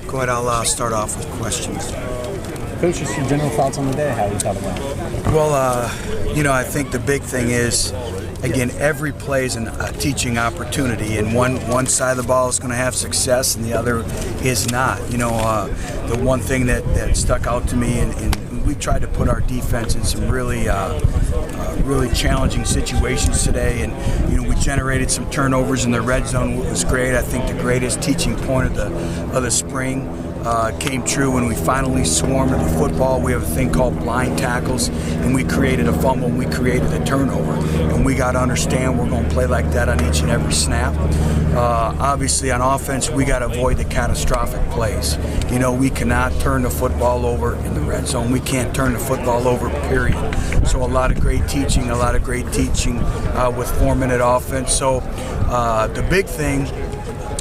Go ahead, I'll start off with questions. Coach, just your general thoughts on the day, how you thought about it? Well, I think the big thing is, again, every play is a teaching opportunity, and one side of the ball is going to have success and the other is not. The one thing that stuck out to me, and we tried to put our defense in some really challenging situations today, and we generated some turnovers in the red zone, which was great. I think the greatest teaching point of the spring came true when we finally swarmed to the football. We have a thing called blind tackles, and we created a fumble, and we created a turnover. And we got to understand we're going to play like that on each and every snap. Obviously, on offense, we got to avoid the catastrophic plays. We cannot turn the football over in the red zone. We can't turn the football over, period. So a lot of great teaching with 4-minute offense. So the big thing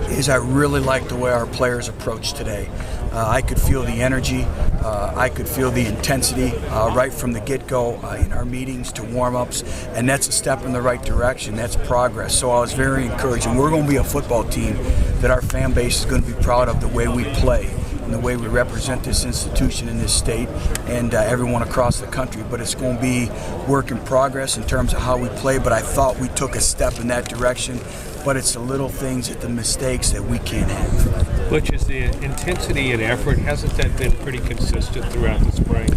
is I really like the way our players approached today. I could feel the energy. I could feel the intensity right from the get-go in our meetings to warm-ups, and that's a step in the right direction. That's progress. So I was very encouraged, and we're going to be a football team that our fan base is going to be proud of the way we play and the way we represent this institution in this state and everyone across the country. But it's going to be work in progress in terms of how we play, but I thought we took a step in that direction. But it's the little things, the mistakes that we can't have. Butch, is the intensity and effort, hasn't that been pretty consistent throughout the spring?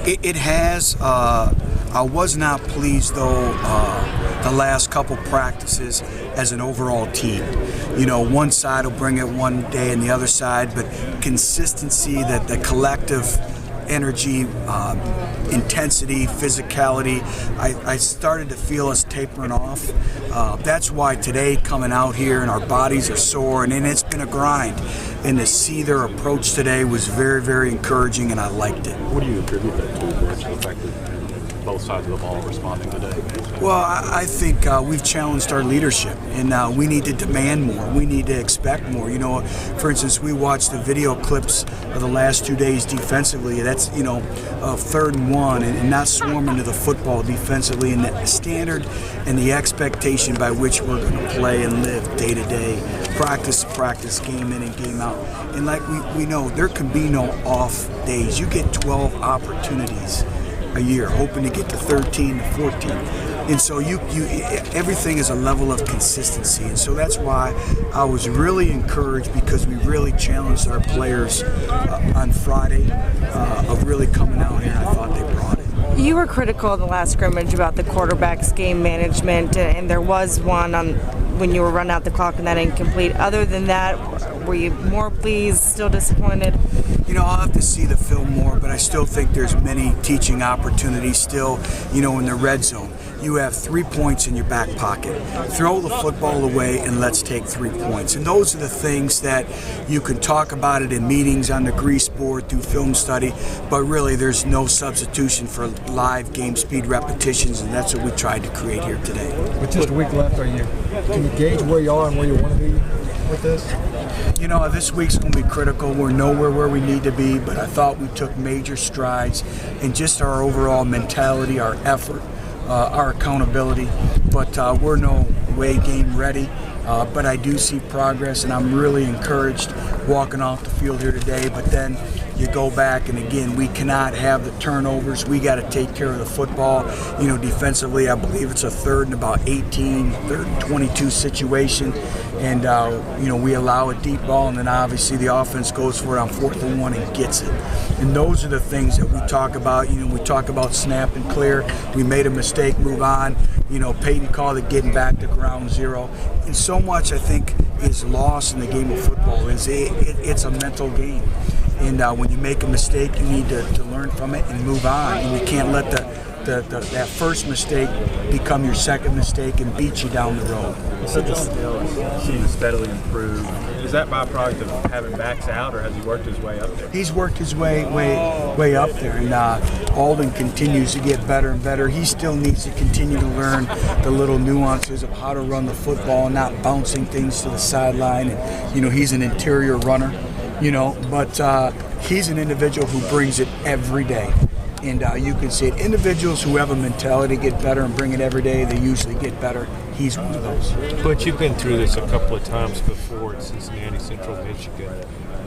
It has. I was not pleased, though, the last couple practices as an overall team. One side will bring it one day and the other side, but consistency, that the collective energy, intensity, physicality, I started to feel us tapering off. That's why today coming out here and our bodies are sore, and it's been a grind. And to see their approach today was very, very encouraging, and I liked it. What do you attribute that to, Butch, the fact that both sides of the ball responding today? Well, I think we've challenged our leadership, and we need to demand more. We need to expect more. For instance, we watched the video clips of the last 2 days defensively. That's, 3rd and 1, and not swarming to the football defensively, and the standard and the expectation by which we're going to play and live day to day, practice to practice, game in and game out. And like we know, there can be no off days. You get 12 opportunities a year, hoping to get to 13 to 14. And so everything is a level of consistency. And so that's why I was really encouraged, because we really challenged our players on Friday of really coming out here, and I thought they brought it. You were critical in the last scrimmage about the quarterback's game management, and there was one on when you were running out the clock and that incomplete. Other than that, were you more pleased, still disappointed? I'll have to see the film more, but I still think there's many teaching opportunities still, in the red zone. You have 3 points in your back pocket. Throw the football away and let's take 3 points. And those are the things that you can talk about it in meetings on the grease board through film study, but really there's no substitution for live game speed repetitions, and that's what we tried to create here today. With just a week left, can you gauge where you are and where you want to be with this? This week's going to be critical. We're nowhere where we need to be, but I thought we took major strides in just our overall mentality, our effort, our accountability. But we're no way game ready. But I do see progress, and I'm really encouraged walking off the field here today. But then you go back, and again, we cannot have the turnovers. We got to take care of the football. Defensively, I believe it's a 3rd and about 18, 3rd and 22 situation. And, we allow a deep ball, and then obviously the offense goes for it on 4th and 1 and gets it. And those are the things that we talk about. We talk about snap and clear. We made a mistake, move on. Peyton called it getting back to ground zero. And so much, I think, is lost in the game of football. It's a mental game. And when you make a mistake, you need to learn from it and move on. And you can't let that first mistake become your second mistake and beat you down the road. Such a skill seems to steadily improve. Is that byproduct of having backs out, or has he worked his way up there? He's worked his way up there, and Alden continues to get better and better. He still needs to continue to learn the little nuances of how to run the football, not bouncing things to the sideline. And he's an interior runner, but he's an individual who brings it every day. And you can see it. Individuals who have a mentality get better and bring it every day, they usually get better. he's one of those. But you've been through this a couple of times before at Cincinnati, Central Michigan.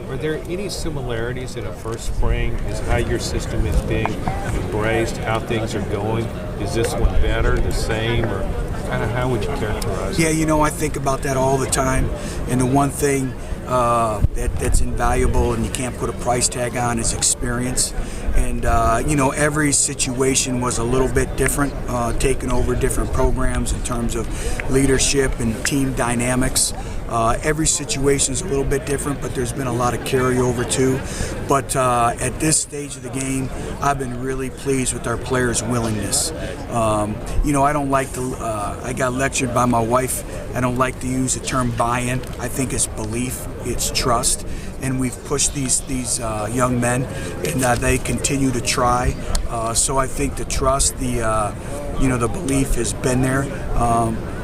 Are there any similarities in a first spring? Is how your system is being embraced, how things are going? Is this one better, the same, or kind of how would you characterize it? Yeah, I think about that all the time. And the one thing that's invaluable and you can't put a price tag on is experience. And, every situation was a little bit different, taking over different programs in terms of leadership and team dynamics. Every situation is a little bit different, but there's been a lot of carryover too. But at this stage of the game, I've been really pleased with our players' willingness. I don't like to, I got lectured by my wife, I don't like to use the term buy-in. I think it's belief, it's trust. And we've pushed these young men, and they continue to try. So I think the trust, the belief has been there.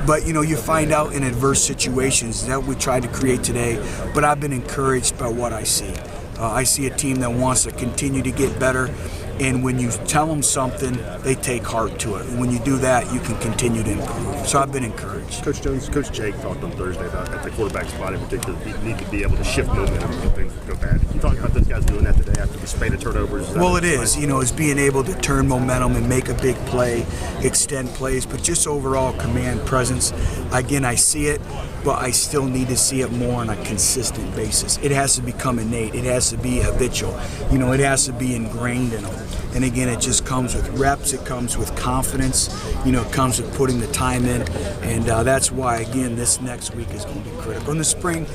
But you find out in adverse situations that we tried to create today. But I've been encouraged by what I see. I see a team that wants to continue to get better. And when you tell them something, they take heart to it. And when you do that, you can continue to improve. So I've been encouraged. Coach Jones, Coach Jake talked on Thursday about at the quarterback spot in particular, you need to be able to shift momentum when things go bad. Can you talk about those guys doing that today after the spate of turnovers? Well, it is. Is being able to turn momentum and make a big play, extend plays, but just overall command presence. Again, I see it, but I still need to see it more on a consistent basis. It has to become innate. It has to be habitual. It has to be ingrained in them. And again, it just comes with reps. It comes with confidence. It comes with putting the time in. And that's why, again, this next week is going to be critical. And the spring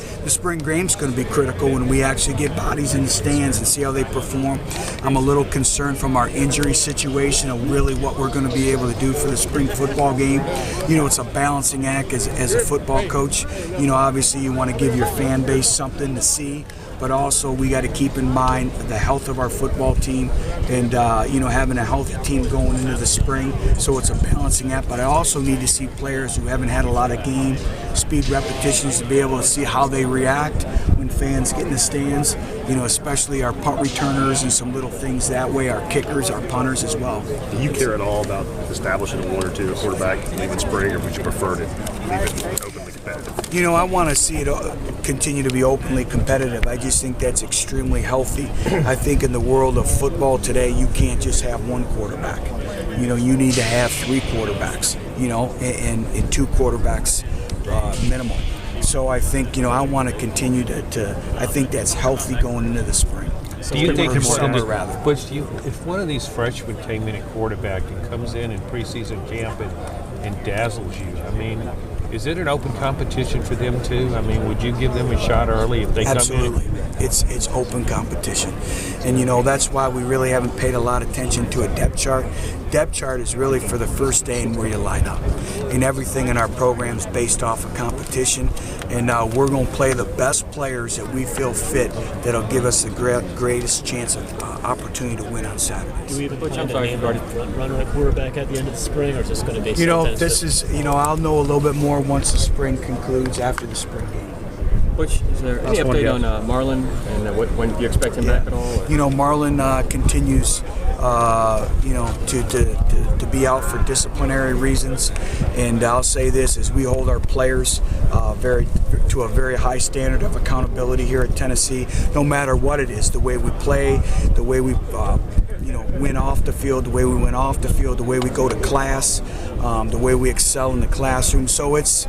game's going to be critical when we actually get bodies in the stands and see how they perform. I'm a little concerned from our injury situation of really what we're going to be able to do for the spring football game. It's a balancing act as a football coach. Obviously you want to give your fan base something to see, but also we got to keep in mind the health of our football team and, having a healthy team going into the spring. So it's a balancing act, but I also need to see players who haven't had a lot of game speed repetitions to be able to see how they react when fans get in the stands, especially our punt returners and some little things that way, our kickers, our punters as well. Do you care at all about establishing a one or two quarterback leaving spring, or would you prefer to leave it openly competitive? I want to see it continue to be openly competitive. I just think that's extremely healthy. I think in the world of football today, you can't just have one quarterback. You need to have three quarterbacks, and two quarterbacks minimum. So I think, I want to continue to I think that's healthy going into the spring. Do you think Butch, if one of these freshmen came in at quarterback and comes in preseason camp and dazzles you, is it an open competition for them too? Would you give them a shot early if they Absolutely. come in? It's open competition. And that's why we really haven't paid a lot of attention to a depth chart. Depth chart is really for the first day and where you line up. And everything in our program is based off of competition. And we're going to play the best players that we feel fit that'll give us the greatest chance of opportunity to win on Saturdays. Do we even plan to name a runner at quarterback at the end of the spring, or is this going to be this is, I'll know a little bit more once the spring concludes after the spring game. Butch, is there any update on Marlon and when do you expect him back at all? Or? Marlon continues, to be out for disciplinary reasons. And I'll say this, as we hold our players to a very high standard of accountability here at Tennessee, no matter what it is, the way we play, the way we win off the field, the way we went off the field, the way we go to class, the way we excel in the classroom. So it's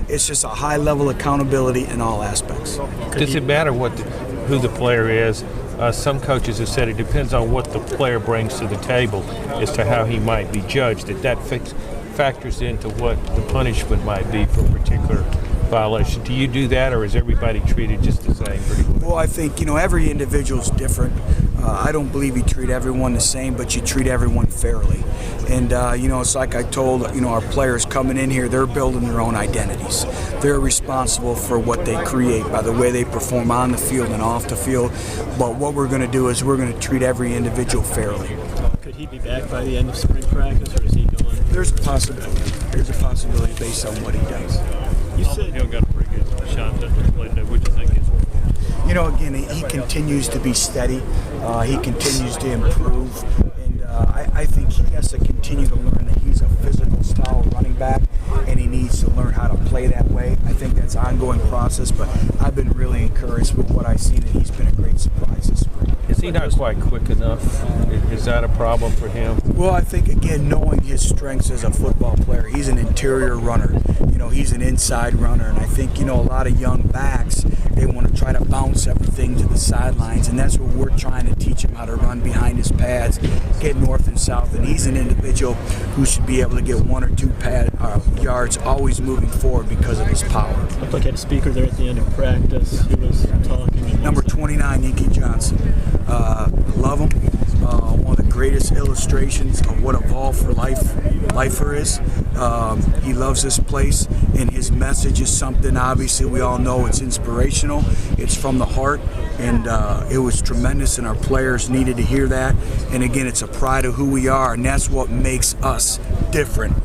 just a high level of accountability in all aspects. Does it matter who the player is? Some coaches have said it depends on what the player brings to the table as to how he might be judged. That factors into what the punishment might be for a particular violation. Do you do that, or is everybody treated just the same pretty well? Well, I think, every individual is different. I don't believe you treat everyone the same, but you treat everyone fairly. And, it's like I told, our players coming in here, they're building their own identities. They're responsible for what they create by the way they perform on the field and off the field. But what we're going to do is we're going to treat every individual fairly. Could he be back by the end of spring practice, or is he going? There's a possibility. There's a possibility based on what he does. You said Hill got a pretty good shot to play today. What do you think is? Again, he continues to be steady. He continues to improve. And I think he has to continue to learn that he's a physical style running back, and he needs to learn how to play that way. I think that's an ongoing process, but I've been really encouraged with what I've seen, and he's been a great surprise this spring. Is he not quite quick enough? Is that a problem for him? Well, I think, again, knowing his strengths as a football player, he's an interior runner. He's an inside runner, and I think, a lot of young backs, they want to try to bounce everything to the sidelines, and that's what we're trying to teach him, how to run behind his pads, get north and south, and he's an individual who should be able to get 1 or 2 yards always moving forward because of his power. Looked like I had a speaker there at the end of practice who was talking. Number 29, Inky Johnson. Love him. One of the greatest illustrations of what a ball for lifer is. He loves this place, and his message is something, obviously, we all know it's inspirational. It's from the heart, and it was tremendous, and our players needed to hear that. And again, it's a pride of who we are, and that's what makes us different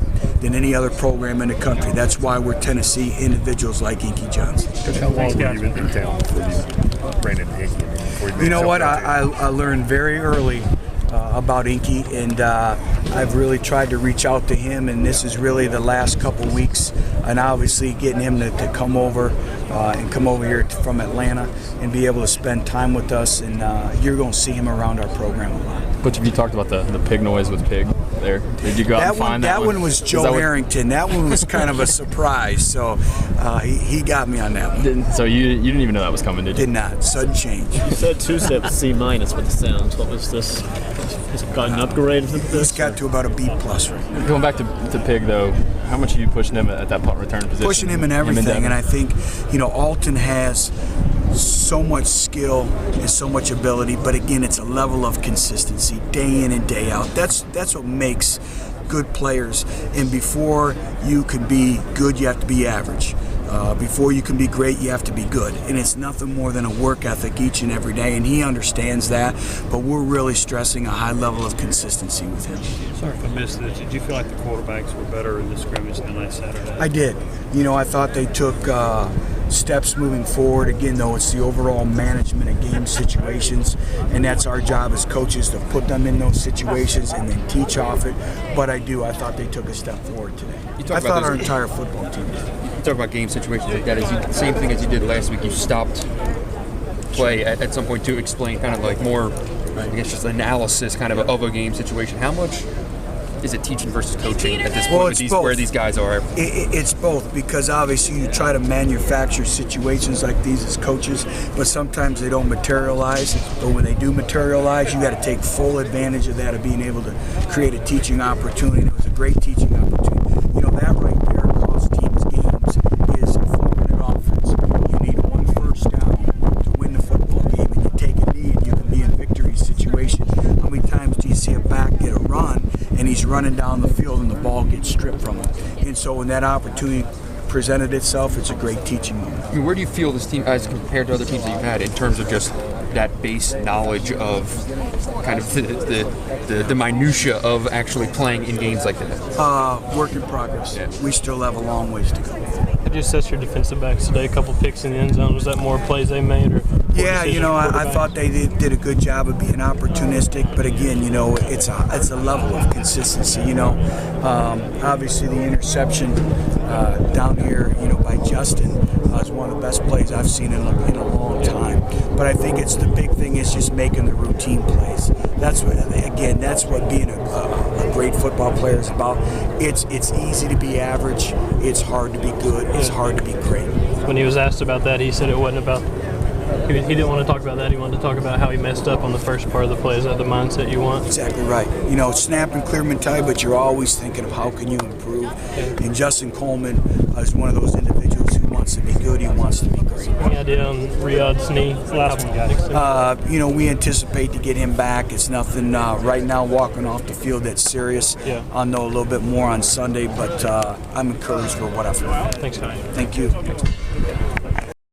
than any other program in the country. That's why we're Tennessee individuals like Inky Johnson. How long were you in town before you ran into Inky? You know what? I learned very early about Inky, and I've really tried to reach out to him, and this is really the last couple weeks, and obviously getting him to come over and come over here from Atlanta and be able to spend time with us, and you're going to see him around our program a lot. Butch, have you talked about the pig noise with Pig there? Did you go out and find that one? That one was Joe Harrington. That one was kind of a surprise, so he got me on that one. So you didn't even know that was coming, did you? Did not. Sudden change. You said Tuesday was C- with the sounds. What was this? Has it gotten upgraded from this? He's got to about a B+ right. Going back to Pig, though, how much are you pushing him at that punt return position? Pushing him in everything, and I think, Alton has so much skill and so much ability, but again, it's a level of consistency day in and day out. That's what makes good players, and before you can be good, you have to be average. Before you can be great, you have to be good, and it's nothing more than a work ethic each and every day, and he understands that, but we're really stressing a high level of consistency with him. Sorry if I missed this. Did you feel like the quarterbacks were better in the scrimmage than last Saturday? I did. I thought they took steps moving forward. Again, though, it's the overall management of game situations, and that's our job as coaches to put them in those situations and then teach off it. But I thought they took a step forward today. I thought our entire football team did. You talk about game situations like that. Same thing as you did last week. You stopped play at some point to explain kind of like more, I guess, just analysis kind of a game situation. How much is it teaching versus coaching at this point where these guys are? It's both, because obviously you try to manufacture situations like these as coaches, but sometimes they don't materialize. But when they do materialize, you got to take full advantage of that, of being able to create a teaching opportunity. It was a great teaching opportunity. That right there costs teams games is forming an offense. You need 1 first down to win the football game, and you take a knee and you can be in victory situation. How many times do you see a back get a run and he's running down the field and the ball gets stripped from him? And so when that opportunity presented itself, it's a great teaching moment. I mean, where do you feel this team as compared to other teams that you've had in terms of just that base knowledge of kind of the minutia of actually playing in games like that? Work in progress. Yeah. We still have a long ways to go. Did you assess your defensive backs today? A couple picks in the end zone. Was that more plays they made, or? Yeah, I thought they did a good job of being opportunistic, but again, it's a level of consistency. Obviously the interception down here, by Justin is one of the best plays I've seen in a long time. But I think the big thing is just making the routine plays. That's what being a great football player is about. It's easy to be average. It's hard to be good. It's hard to be great. When he was asked about that, he said it wasn't about. He didn't want to talk about that. He wanted to talk about how he messed up on the first part of the play. Is that the mindset you want? Exactly right. Snap and clear mentality, but you're always thinking of how can you improve. And Justin Coleman is one of those individuals who wants to be good. He wants to be great. Any idea on Riyad's knee? Last one, guys. We anticipate to get him back. It's nothing right now walking off the field that's serious. Yeah. I'll know a little bit more on Sunday, but I'm encouraged for what I've learned. Thanks, guys. Thank you.